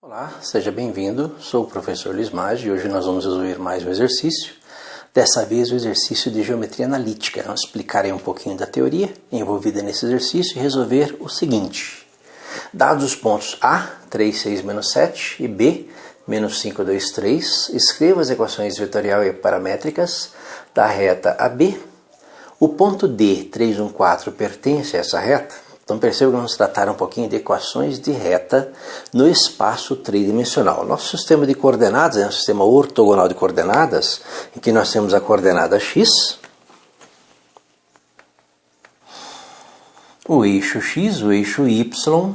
Olá, seja bem-vindo, sou o professor Luiz Maggi e hoje nós vamos resolver mais um exercício, dessa vez o exercício de geometria analítica. Vamos explicar aí um pouquinho da teoria envolvida nesse exercício e resolver o seguinte. Dados os pontos A, 3, 6, menos 7 e B, menos 5, 2, 3, escreva as equações vetorial e paramétricas da reta AB. O ponto D, 3, 1, 4, pertence a essa reta. Então perceba que vamos tratar um pouquinho de equações de reta no espaço tridimensional. Nosso sistema de coordenadas é um sistema ortogonal de coordenadas, em que nós temos a coordenada x, o eixo x, o eixo y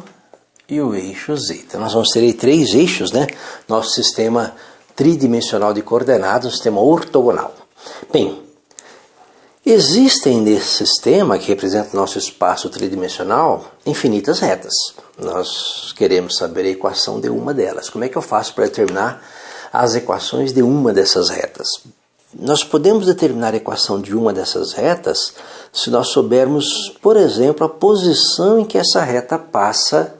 e o eixo z. Então nós vamos ter aí três eixos, né? Nosso sistema tridimensional de coordenadas, um sistema ortogonal. Bem, existem nesse sistema, que representa o nosso espaço tridimensional, infinitas retas. Nós queremos saber a equação de uma delas. Como é que eu faço para determinar as equações de uma dessas retas? Nós podemos determinar a equação de uma dessas retas se nós soubermos, por exemplo, a posição em que essa reta passa.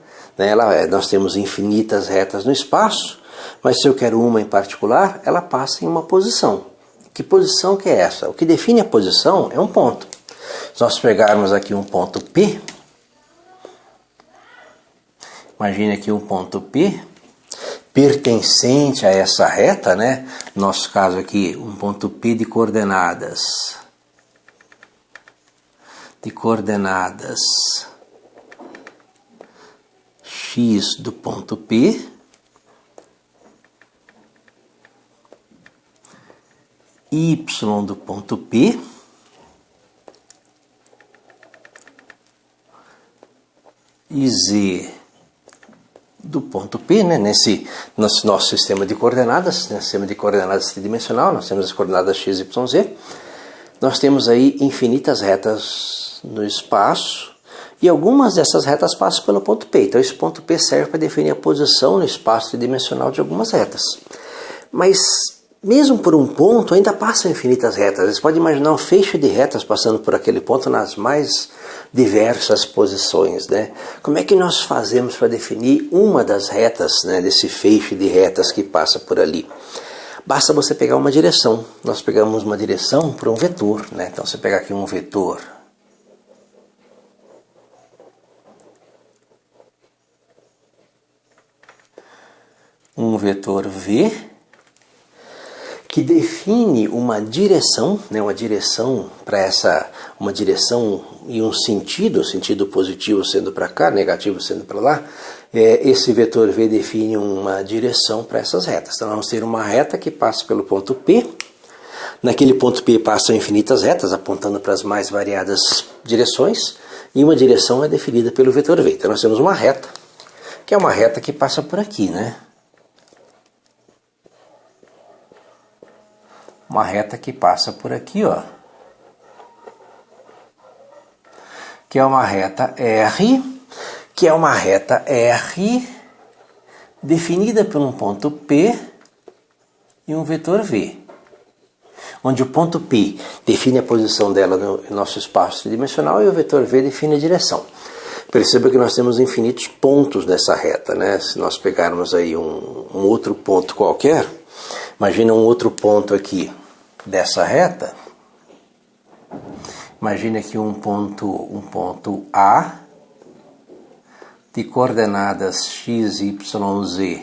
Nós temos infinitas retas no espaço, mas se eu quero uma em particular, ela passa em uma posição. Que posição que é essa? O que define a posição é um ponto. Se nós pegarmos aqui um ponto P, imagine aqui um ponto P, pertencente a essa reta, né? No nosso caso aqui, um ponto P de coordenadas. X do ponto P. Y do ponto P e Z do ponto P, né? Nesse nosso sistema de coordenadas, sistema de coordenadas tridimensional, nós temos as coordenadas x, y, z. Nós temos aí infinitas retas no espaço e algumas dessas retas passam pelo ponto P. Então esse ponto P serve para definir a posição no espaço tridimensional de algumas retas. Mas mesmo por um ponto, ainda passam infinitas retas. Você pode imaginar um feixe de retas passando por aquele ponto nas mais diversas posições, né? Como é que nós fazemos para definir uma das retas, né, desse feixe de retas que passa por ali? Basta você pegar uma direção. Nós pegamos uma direção por um vetor, né? Então você pega aqui um vetor V, que define uma direção, né, uma direção e um sentido positivo sendo para cá, negativo sendo para lá. Esse vetor V define uma direção para essas retas. Então vamos ter uma reta que passa pelo ponto P. Naquele ponto P passam infinitas retas apontando para as mais variadas direções e uma direção é definida pelo vetor V. Então nós temos uma reta, que é uma reta que passa por aqui, né? Uma reta que passa por aqui, ó, que é uma reta R, definida por um ponto P e um vetor V, onde o ponto P define a posição dela no nosso espaço tridimensional e o vetor V define a direção. Perceba que nós temos infinitos pontos nessa reta, né? Se nós pegarmos aí um outro ponto qualquer, imagina um outro ponto aqui dessa reta. Imagine aqui um ponto A de coordenadas x, y, z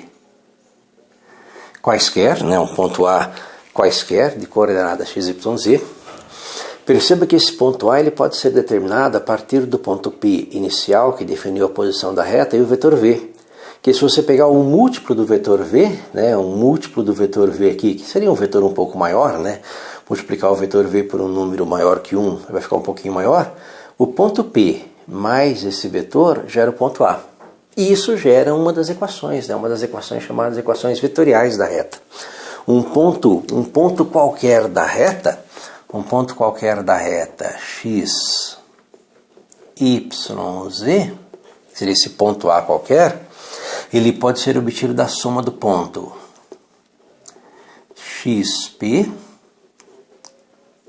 quaisquer, né? Um ponto A quaisquer de coordenadas x, y, z. Perceba que esse ponto A ele pode ser determinado a partir do ponto P inicial, que definiu a posição da reta, e o vetor V. Que se você pegar um múltiplo do vetor V, né, um múltiplo do vetor V aqui, que seria um vetor um pouco maior, né, multiplicar o vetor V por um número maior que 1, vai ficar um pouquinho maior, o ponto P mais esse vetor gera o ponto A. E isso gera uma das equações, né, uma das equações chamadas equações vetoriais da reta. Um ponto qualquer da reta x, y, z, seria esse ponto A qualquer, ele pode ser obtido da soma do ponto xp,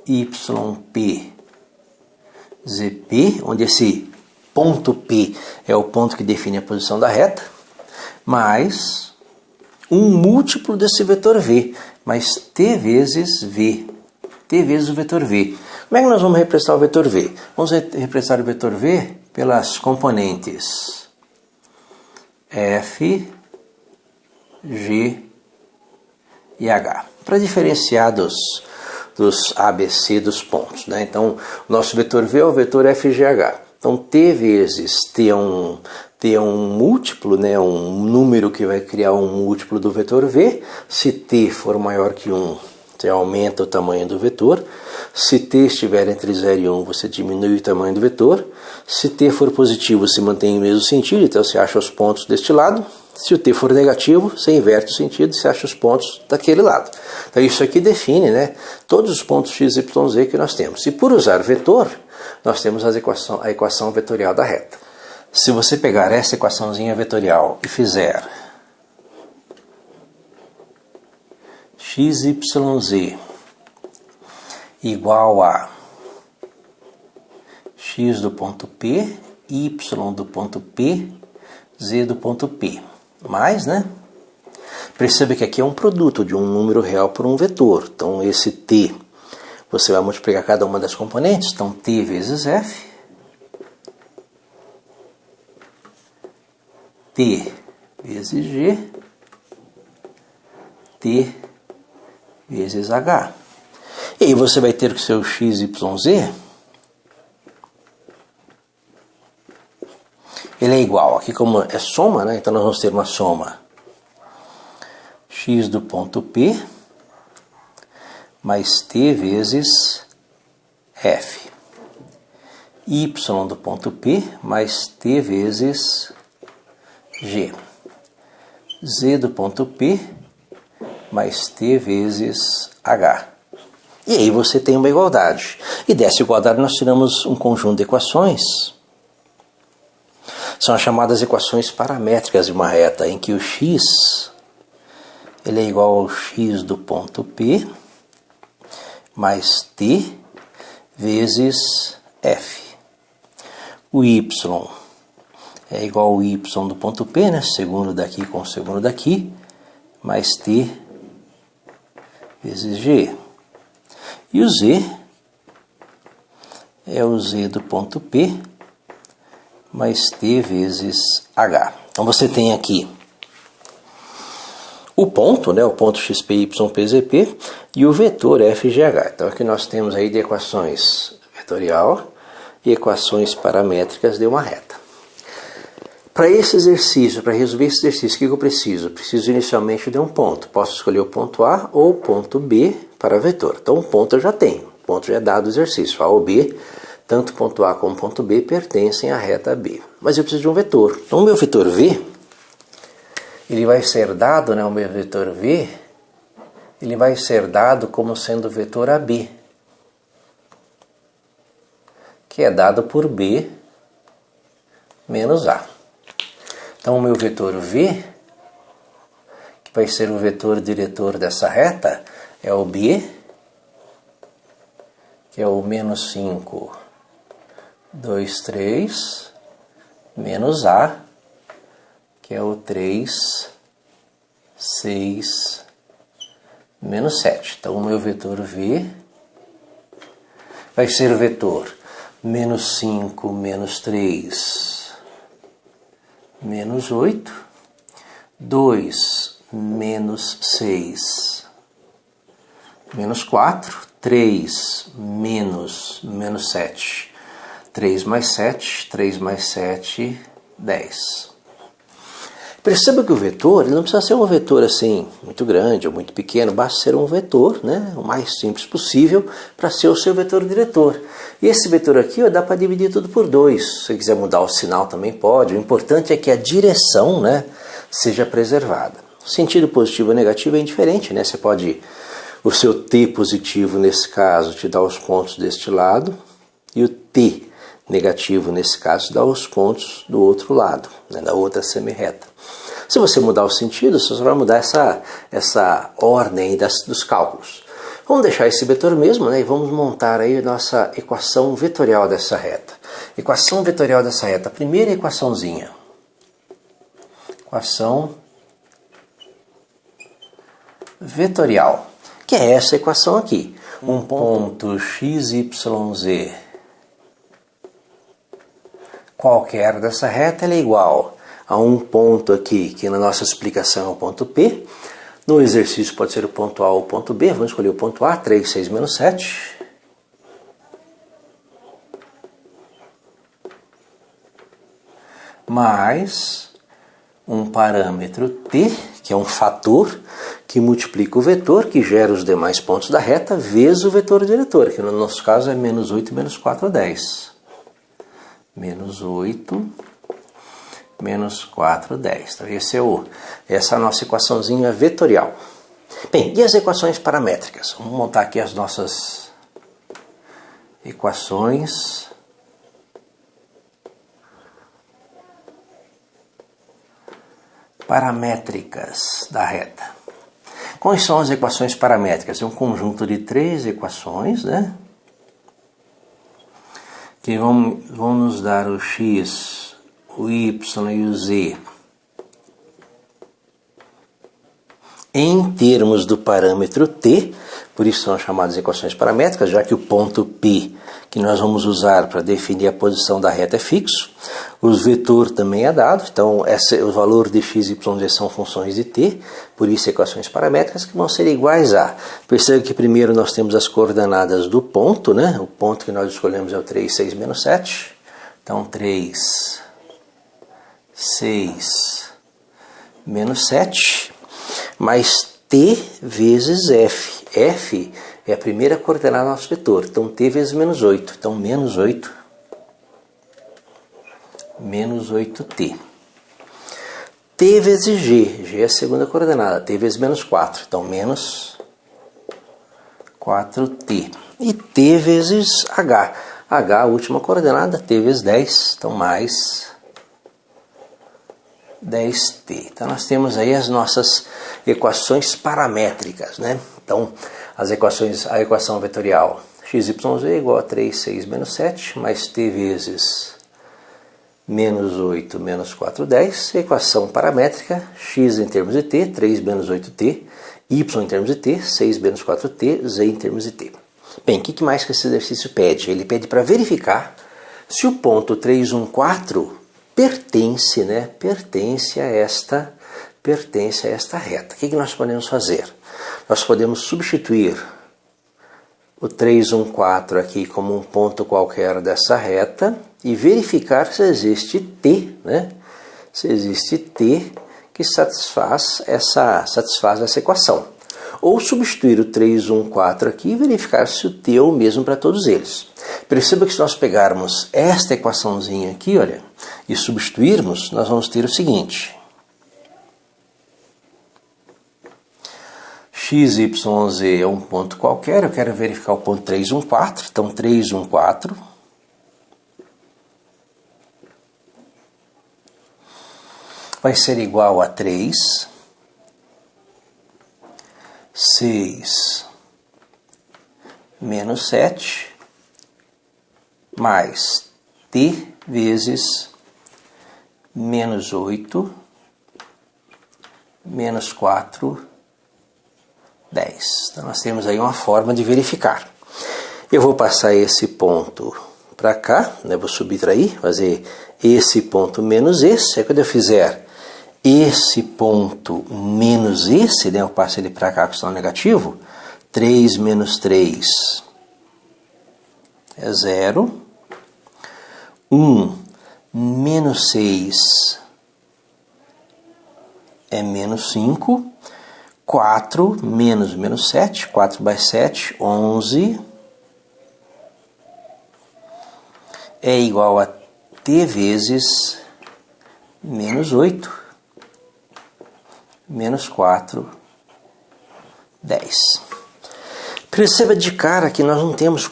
yp ZP, onde esse ponto P é o ponto que define a posição da reta, mais um múltiplo desse vetor V, mais T vezes V, T vezes o vetor V. Como é que nós vamos representar o vetor V? Vamos representar o vetor V pelas componentes F, G e H, para diferenciar dos ABC dos pontos, né? Então, o nosso vetor V é o vetor FGH. Então, T vezes T é um múltiplo, né? Um número que vai criar um múltiplo do vetor V. Se T for maior que 1, você aumenta o tamanho do vetor. Se T estiver entre 0 e 1, você diminui o tamanho do vetor. Se T for positivo, se mantém o mesmo sentido, então você acha os pontos deste lado. Se o T for negativo, você inverte o sentido e você acha os pontos daquele lado. Então isso aqui define, né, todos os pontos x, y, z que nós temos. E por usar vetor, nós temos a equação vetorial da reta. Se você pegar essa equaçãozinha vetorial e fizer x, y, z igual a x do ponto P, y do ponto P, z do ponto P. Mais, né? Perceba que aqui é um produto de um número real por um vetor. Então, esse T, você vai multiplicar cada uma das componentes. Então, T vezes F, T vezes G, T vezes H. E aí você vai ter que o seu x, y, z, ele é igual, aqui como é soma, né? Então nós vamos ter uma soma x do ponto P mais t vezes f, y do ponto P mais t vezes g, z do ponto P mais t vezes h. E aí você tem uma igualdade. E dessa igualdade nós tiramos um conjunto de equações. São as chamadas equações paramétricas de uma reta, em que o x ele é igual ao x do ponto P mais t vezes f. O y é igual ao y do ponto P, né? Segundo daqui com o segundo daqui, mais t vezes g. E o z é o z do ponto P mais t vezes h. Então você tem aqui o ponto, né, o ponto xp, yp, zp e o vetor fgh. Então aqui nós temos aí de equações vetorial e equações paramétricas de uma reta. Para esse exercício, para resolver esse exercício, o que eu preciso? Preciso inicialmente de um ponto. Posso escolher o ponto A ou o ponto B para vetor. Então o ponto eu já tenho, o ponto já é dado o exercício, A ou B. Tanto ponto A como ponto B pertencem à reta B. Mas eu preciso de um vetor. Então o meu vetor V, ele vai ser dado, né, o meu vetor V, ele vai ser dado como sendo o vetor AB, que é dado por B menos A. Então o meu vetor V, que vai ser o vetor diretor dessa reta, é o B, que é o menos 5, 2, 3, menos A, que é o 3, 6, menos 7. Então, o meu vetor V vai ser o vetor menos 5, menos 3, menos 8, 2, menos 6, menos 4, 3, menos 7. 3 mais 7, 3 mais 7, 10. Perceba que o vetor, ele não precisa ser um vetor assim, muito grande ou muito pequeno, basta ser um vetor, né, o mais simples possível para ser o seu vetor diretor. E esse vetor aqui, ó, dá para dividir tudo por 2. Se você quiser mudar o sinal também pode. O importante é que a direção, né, seja preservada. O sentido positivo ou negativo é indiferente, né? Você pode, o seu t positivo nesse caso te dá os pontos deste lado e o t negativo nesse caso dá os pontos do outro lado, né, da outra semirreta. Se você mudar o sentido, você só vai mudar essa ordem dos cálculos. Vamos deixar esse vetor mesmo, né? E vamos montar aí a nossa equação vetorial dessa reta. Equação vetorial dessa reta. Primeira equaçãozinha. Equação vetorial. Que é essa equação aqui. Um ponto XYZ qualquer dessa reta é igual a um ponto aqui, que na nossa explicação é o ponto P. No exercício pode ser o ponto A ou o ponto B. Vamos escolher o ponto A, 3, 6, menos 7. Mais um parâmetro T, que é um fator que multiplica o vetor, que gera os demais pontos da reta, vezes o vetor diretor, que no nosso caso é menos 8, menos 4, 10. Menos 8, menos 4, 10. Então essa é a nossa equaçãozinha vetorial. Bem, e as equações paramétricas? Vamos montar aqui as nossas equações paramétricas da reta. Quais são as equações paramétricas? É um conjunto de 3 equações, né? Que vão nos dar o x, o y e o z em termos do parâmetro t, por isso são chamadas equações paramétricas, já que o ponto P que nós vamos usar para definir a posição da reta é fixo, o vetor também é dado, então o valor de x, y, z são funções de t, por isso equações paramétricas que vão ser iguais a, perceba que primeiro nós temos as coordenadas do ponto, né? O ponto que nós escolhemos é o 3, 6, menos 7, então 3, 6, menos 7, mais t vezes f. F é a primeira coordenada do nosso vetor. Então, t vezes menos 8. Então, menos 8. Menos 8t. T vezes g. G é a segunda coordenada. T vezes menos 4. Então, menos 4t. E t vezes h. H, a última coordenada. T vezes 10. Então, mais 10t. Então, nós temos aí as nossas equações paramétricas, né? Então, a equação vetorial x, y, z igual a 3, 6, menos 7, mais t vezes menos 8, menos 4, 10. Equação paramétrica, x em termos de t, 3 menos 8t, y em termos de t, 6 menos 4t, z em termos de t. Bem, o que mais que esse exercício pede? Ele pede para verificar se o ponto 3, 1, 4 pertence, né? Pertence a esta reta. O que nós podemos fazer? Nós podemos substituir o 3, 1, 4 aqui como um ponto qualquer dessa reta e verificar se existe t, né? Se existe t que satisfaz essa equação. Ou substituir o 3, 1, 4 aqui e verificar se o t é o mesmo para todos eles. Perceba que se nós pegarmos esta equaçãozinha aqui, olha, e substituirmos, nós vamos ter o seguinte. x, y, z é um ponto qualquer, eu quero verificar o ponto 3, 1, 4, então 3, 1, 4. Vai ser igual a 3, 6, menos 7, mais t vezes menos 8, menos 4, 10. Então, nós temos aí uma forma de verificar. Eu vou passar esse ponto para cá, né? Vou subtrair, fazer esse ponto menos esse. Aí, quando eu fizer esse ponto menos esse, né? Eu passo ele para cá com sinal negativo. 3 menos 3 é 0. 1 menos 6 é menos 5. 4 menos 7, 4 mais 7, 11, é igual a t vezes menos 8, menos 4, 10. Perceba de cara que nós não temos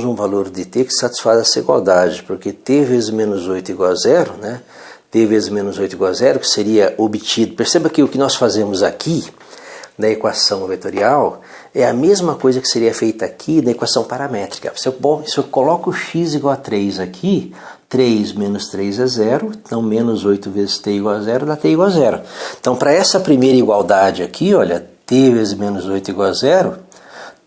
um valor de t que satisfaz essa igualdade, porque t vezes menos 8 igual a 0, né? T vezes menos 8 igual a 0, que seria obtido. Perceba que o que nós fazemos aqui, na equação vetorial, é a mesma coisa que seria feita aqui na equação paramétrica. Se eu coloco x igual a 3 aqui, 3 menos 3 é 0, então menos 8 vezes t igual a 0 dá t igual a 0. Então, para essa primeira igualdade aqui, olha, t vezes menos 8 igual a 0,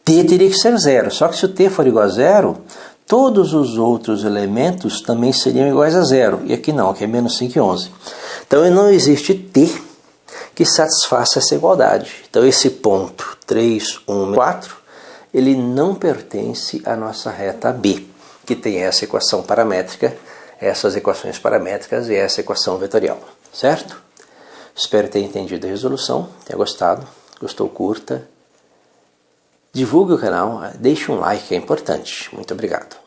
t teria que ser 0. Só que se o t for igual a 0, todos os outros elementos também seriam iguais a 0. E aqui não, aqui é menos 5 e 11. Então, não existe t que satisfaça essa igualdade. Então, esse ponto 3, 1, 4, ele não pertence à nossa reta B, que tem essa equação paramétrica, essas equações paramétricas e essa equação vetorial, certo? Espero ter entendido a resolução, tenha gostado. Gostou, curta. Divulgue o canal, deixe um like, que é importante. Muito obrigado.